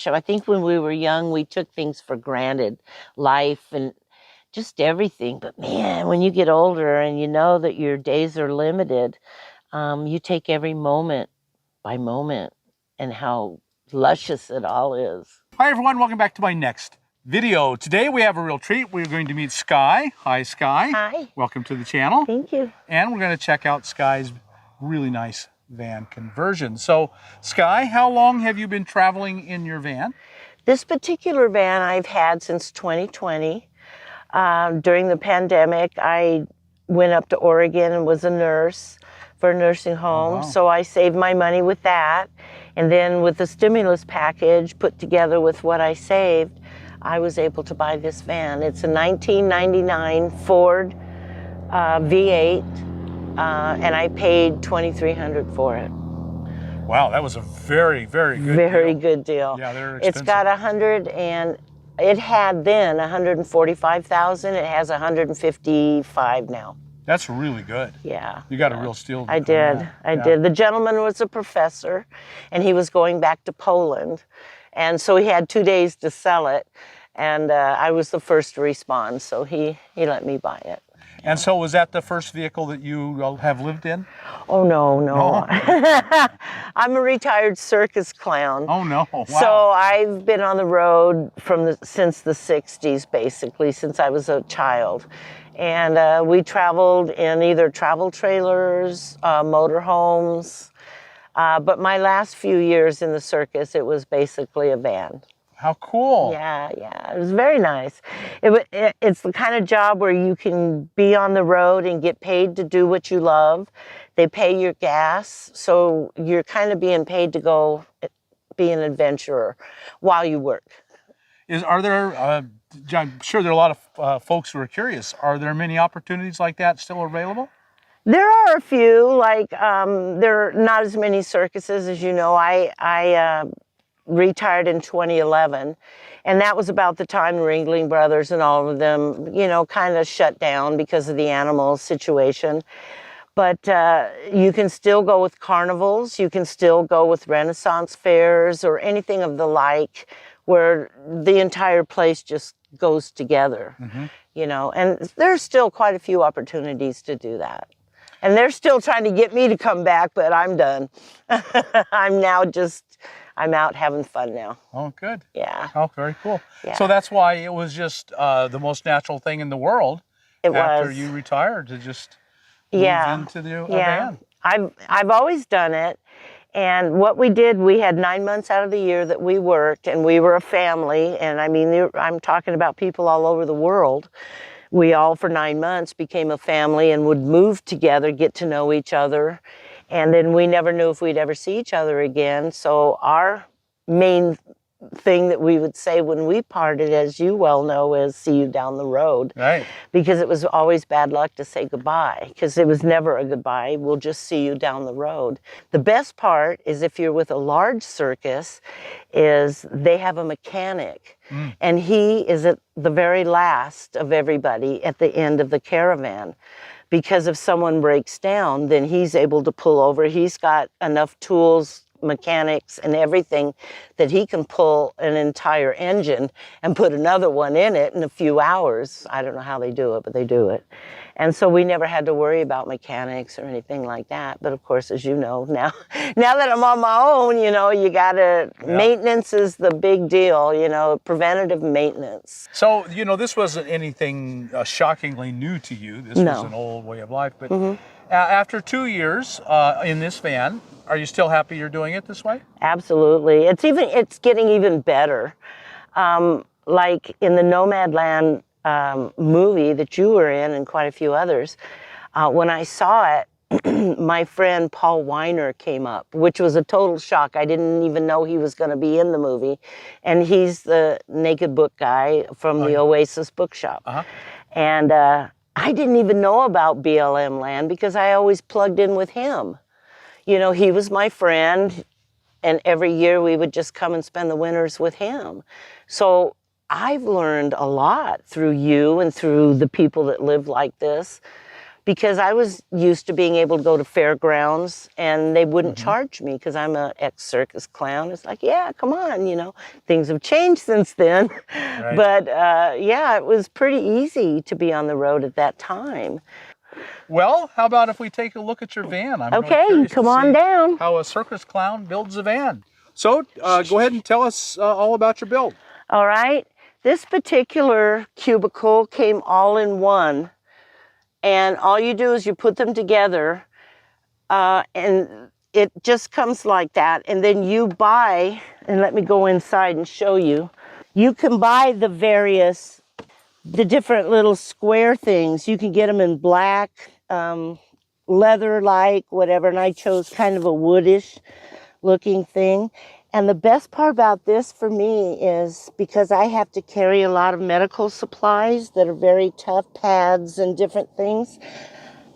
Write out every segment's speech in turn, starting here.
So I think when we were young, we took things for granted, life and just everything. But man, when you get older and you know that your days are limited, you take every moment by moment and how luscious it all is. Hi everyone, welcome back to my next video. Today we have a real treat. We're going to meet Sky. Hi Sky. Hi. Welcome to the channel. Thank you. And we're going to check out Sky's really nice van conversion. So Sky, how long have you been traveling in your van? This particular van I've had since 2020. During the pandemic, I went up to Oregon and was a nurse for a nursing home. Oh, wow. So I saved my money with that. And then with the stimulus package put together with what I saved, I was able to buy this van. It's a 1999 Ford V8. And I paid $2,300 for it. Wow, that was a very, very good Very deal. good deal. Yeah, they're expensive. It's got it had then 145,000. It has 155 now. That's really good. Yeah. You got a real steal. I did. I did. The gentleman was a professor, and he was going back to Poland, and so he had 2 days to sell it, and I was the first to respond, so he let me buy it. And so was that the first vehicle that you have lived in? Oh, no. I'm a retired circus clown. Oh, no. Wow. So I've been on the road since the 60s, basically, since I was a child. And we traveled in either travel trailers, motorhomes. But my last few years in the circus, it was basically a van. How cool. Yeah, it was very nice. It's the kind of job where you can be on the road and get paid to do what you love. They pay your gas, so you're kind of being paid to go be an adventurer while you work. I'm sure there are a lot of folks who are curious. Are there many opportunities like that still available? There are a few, like there are not as many circuses as you know. I retired in 2011, and that was about the time Ringling Brothers and all of them, kind of shut down because of the animal situation. But you can still go with carnivals, you can still go with Renaissance fairs or anything of the like, where the entire place just goes together, and there's still quite a few opportunities to do that. And they're still trying to get me to come back, but I'm done. I'm out having fun now. Oh, good. Yeah. Oh, very cool. Yeah. So that's why it was just the most natural thing in the world after you retired to just move into the van. I've always done it. And what we did, we had 9 months out of the year that we worked, and we were a family. And I mean, I'm talking about people all over the world. We all, for 9 months, became a family and would move together, get to know each other. And then we never knew if we'd ever see each other again. So our main thing that we would say when we parted, as you well know, is see you down the road. Right. Because it was always bad luck to say goodbye, because it was never a goodbye. We'll just see you down the road. The best part is if you're with a large circus, is they have a mechanic. And he is at the very last of everybody at the end of the caravan. Because if someone breaks down, then he's able to pull over. He's got enough tools, mechanics, and everything that he can pull an entire engine and put another one in it in a few hours. I don't know how they do it, but they do it. And so we never had to worry about mechanics or anything like that. But of course, as you know, now that I'm on my own, you gotta, maintenance is the big deal, preventative maintenance. So, this wasn't anything shockingly new to you. This was an old way of life. But after 2 years in this van, are you still happy you're doing it this way? Absolutely. It's getting even better. Like in the Nomadland movie that you were in and quite a few others, when I saw it, my friend Paul Weiner came up, which was a total shock. I didn't even know he was going to be in the movie. And he's the Naked Book guy from the Oasis bookshop. And I didn't even know about BLM Land because I always plugged in with him. He was my friend, and every year we would just come and spend the winters with him. So I've learned a lot through you and through the people that live like this. because I was used to being able to go to fairgrounds and they wouldn't charge me because I'm an ex-circus clown. It's like, yeah, come on, you know, things have changed since then. Right. But yeah, it was pretty easy to be on the road at that time. Well, how about if we take a look at your van? I'm Okay, really curious come to on see down. how a circus clown builds a van. So go ahead and tell us all about your build. All right. This particular cubicle came all in one. And all you do is you put them together and it just comes like that. And then you buy, and let me go inside and show you. You can buy the different little square things. You can get them in black, leather-like, whatever. And I chose kind of a woodish looking thing. And the best part about this for me is because I have to carry a lot of medical supplies that are very tough, pads and different things.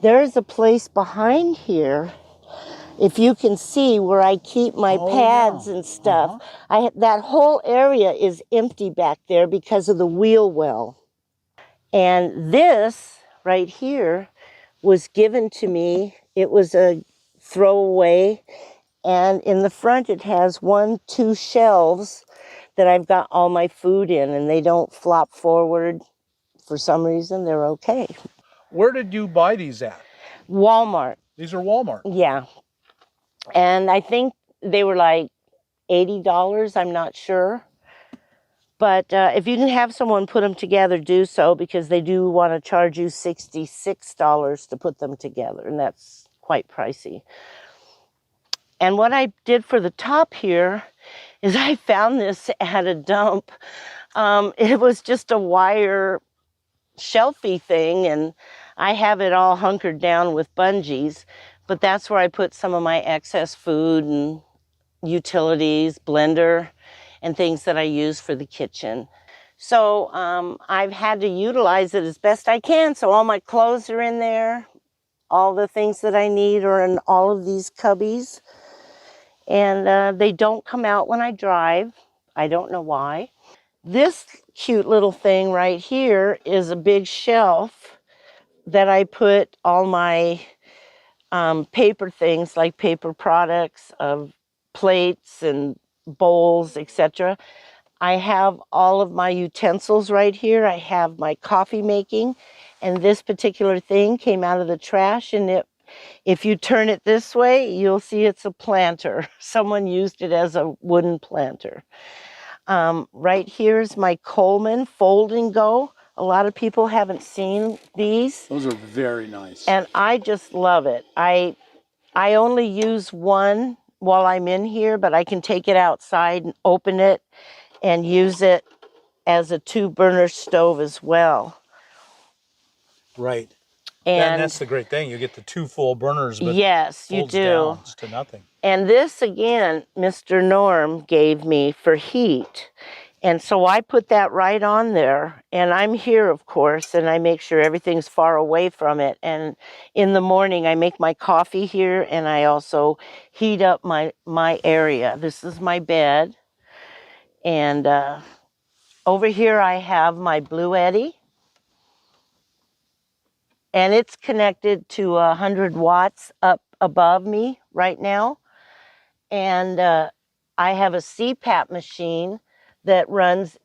There is a place behind here, if you can see, where I keep my pads and stuff. That whole area is empty back there because of the wheel well. And this right here was given to me. It was a throwaway. And in the front, it has 2 shelves that I've got all my food in, and they don't flop forward. For some reason, they're okay. Where did you buy these at? Walmart. These are Walmart. Yeah. And I think they were like $80. I'm not sure. But if you can have someone put them together, do so, because they do want to charge you $66 to put them together, and that's quite pricey. And what I did for the top here is I found this at a dump. It was just a wire shelfie thing, and I have it all hunkered down with bungees, but that's where I put some of my excess food and utilities, blender, and things that I use for the kitchen. So I've had to utilize it as best I can. So all my clothes are in there. All the things that I need are in all of these cubbies. And they don't come out when I drive. I don't know why. This cute little thing right here is a big shelf that I put all my paper things, like paper products, of plates and bowls, etc. I have all of my utensils right here. I have my coffee making, and this particular thing came out of the trash, and if you turn it this way, you'll see it's a planter. Someone used it as a wooden planter. Right here is my Coleman Fold and Go. A lot of people haven't seen these. Those are very nice. And I just love it. I only use one while I'm in here, but I can take it outside and open it and use it as a 2-burner stove as well. Right. And that's the great thing. You get the 2 full burners, but yes, you do. Down to nothing. And this, again, Mr. Norm gave me for heat. And so I put that right on there. And I'm here, of course, and I make sure everything's far away from it. And in the morning, I make my coffee here, and I also heat up my area. This is my bed. And over here, I have my Blue Eddy. And it's connected to 100 watts up above me right now. And I have a CPAP machine that runs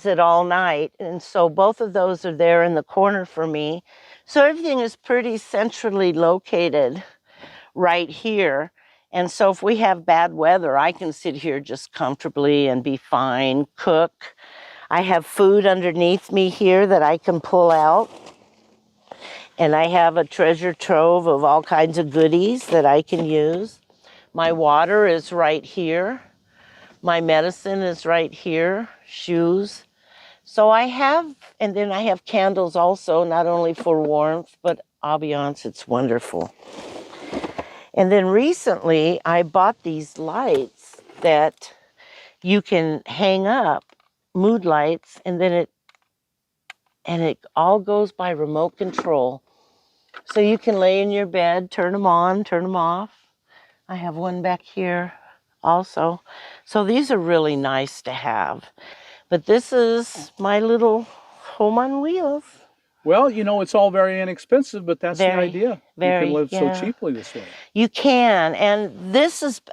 it all night. And so both of those are there in the corner for me. So everything is pretty centrally located right here. And so if we have bad weather, I can sit here just comfortably and be fine, cook. I have food underneath me here that I can pull out. And I have a treasure trove of all kinds of goodies that I can use. My water is right here. My medicine is right here, shoes. So I have, and then I have candles also, not only for warmth, but ambiance, it's wonderful. And then recently I bought these lights that you can hang up, mood lights, and then it all goes by remote control. So you can lay in your bed, turn them on, turn them off. I have one back here also. So these are really nice to have. But this is my little home on wheels. Well, you know, it's all very inexpensive, but that's the idea. You can live so yeah. cheaply this way. You can, and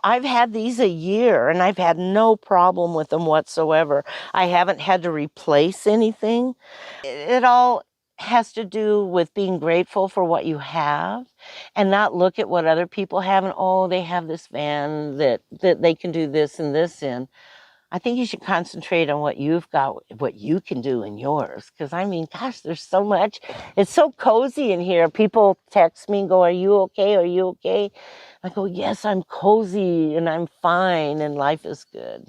I've had these a year, and I've had no problem with them whatsoever. I haven't had to replace anything. It all has to do with being grateful for what you have and not look at what other people have and, oh, they have this van that they can do this and this in. I think you should concentrate on what you've got, what you can do in yours. Because, I mean, gosh, there's so much. It's so cozy in here. People text me and go, are you okay? Are you okay? I go, yes, I'm cozy and I'm fine and life is good.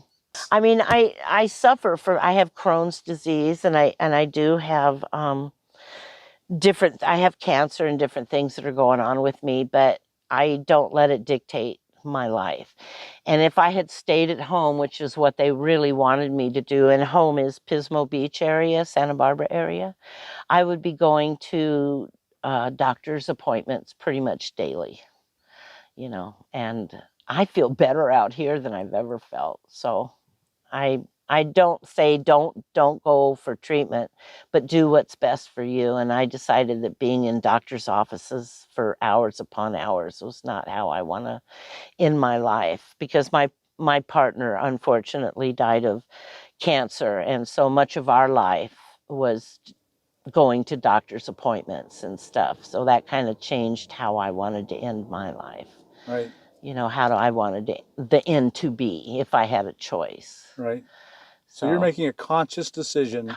I mean, I suffer from, I have Crohn's disease and I do have I have cancer and different things that are going on with me, but I don't let it dictate my life. And if I had stayed at home, which is what they really wanted me to do, and home is Pismo Beach area, Santa Barbara area, I would be going to doctor's appointments pretty much daily, you know, and I feel better out here than I've ever felt. So I don't say don't go for treatment, but do what's best for you. And I decided that being in doctor's offices for hours upon hours was not how I want to end my life, because my partner unfortunately died of cancer, and so much of our life was going to doctor's appointments and stuff. So that kind of changed how I wanted to end my life. Right. You know, how do I wanted the end to be if I had a choice. Right. So you're making a conscious decision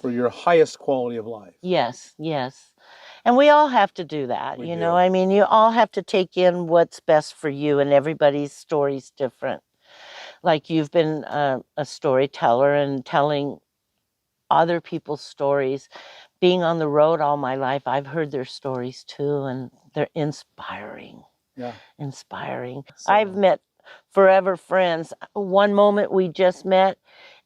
for your highest quality of life. Yes, yes. And we all have to do that, you know. I mean, you all have to take in what's best for you, and everybody's story's different. Like you've been a storyteller and telling other people's stories. Being on the road all my life, I've heard their stories too, and they're inspiring. Yeah. Inspiring. So, I've met forever friends. One moment we just met,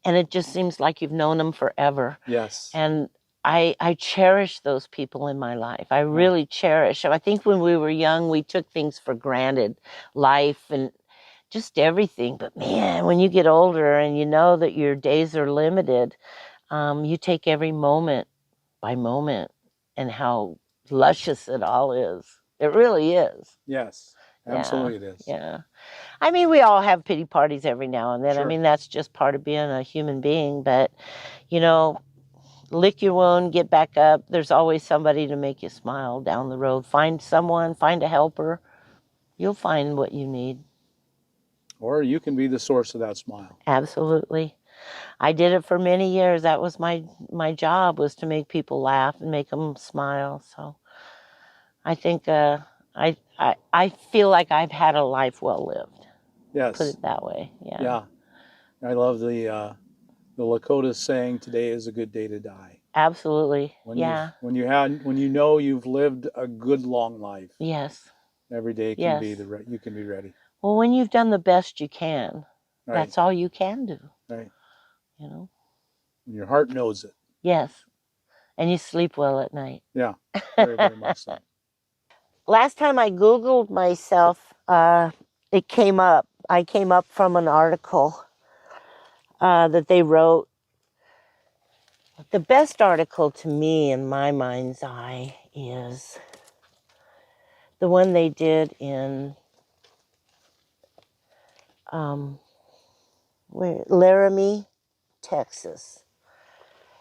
and it just seems like you've known them forever. Yes. And I cherish those people in my life. I really cherish them. I think when we were young, we took things for granted, life and just everything. But man, when you get older and you know that your days are limited, you take every moment by moment and how luscious it all is. It really is. Yes, absolutely it is. Yeah. I mean, we all have pity parties every now and then. Sure. I mean, that's just part of being a human being. But, you know, lick your wound, get back up. There's always somebody to make you smile down the road. Find someone, find a helper. You'll find what you need. Or you can be the source of that smile. Absolutely. I did it for many years. That was my job, was to make people laugh and make them smile. So I think I feel like I've had a life well lived. Yes. Put it that way. Yeah. Yeah. I love the Lakota saying, "Today is a good day to die." Absolutely. When you know you've lived a good long life. Yes. Every day can be you can be ready. Well, when you've done the best you can, that's all you can do. Right. You know. And your heart knows it. Yes. And you sleep well at night. Yeah. Very, very much so. Last time I Googled myself, it came up. I came up from an article that they wrote. The best article to me, in my mind's eye, is the one they did in Laramie, Texas.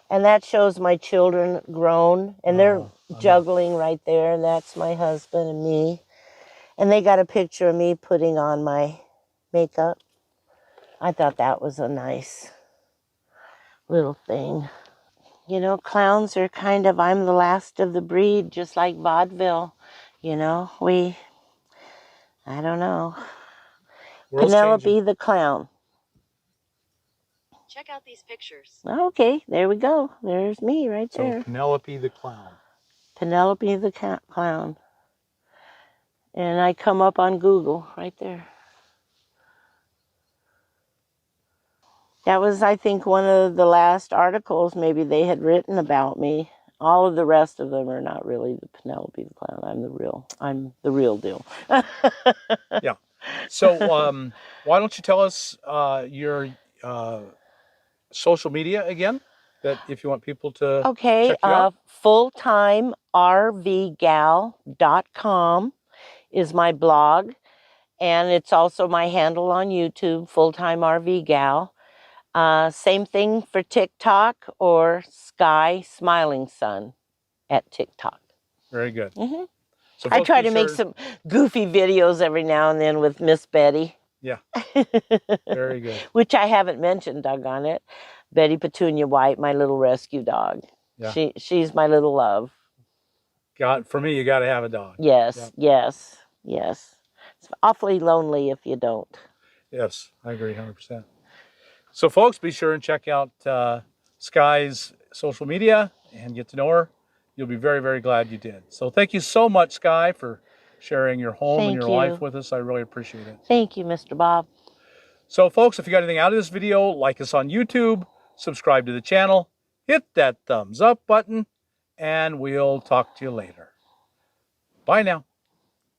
And that shows my children grown, and they're juggling right there, and that's my husband and me. And they got a picture of me putting on my makeup. I thought that was a nice little thing. You know, clowns are kind of, I'm the last of the breed, just like vaudeville. You know, I don't know. Penelope the clown. Check out these pictures. Okay, there we go. There's me right there. So Penelope the clown. Penelope the clown. And I come up on Google right there. That was, I think, one of the last articles maybe they had written about me. All of the rest of them are not really the Penelope the clown. I'm the real deal. Yeah. So why don't you tell us your social media again? that if you want people to Okay, check you out? fulltimervgal.com is my blog, and it's also my handle on YouTube, Fulltime RV Gal. Same thing for TikTok or Sky Smiling Sun at TikTok. Very good. Mm-hmm. So I folks, try be to make sure. some goofy videos every now and then with Miss Betty. Yeah, very good. Which I haven't mentioned, doggone it. Betty Petunia White, my little rescue dog. Yeah. She's my little love. For me, you got to have a dog. Yes, Yep. yes, yes. It's awfully lonely if you don't. Yes, I agree 100%. So folks, be sure and check out Sky's social media and get to know her. You'll be very, very glad you did. So thank you so much, Sky, for sharing your home and your life with us. I really appreciate it. Thank you, Mr. Bob. So folks, if you got anything out of this video, like us on YouTube, subscribe to the channel, hit that thumbs up button, and we'll talk to you later. Bye now.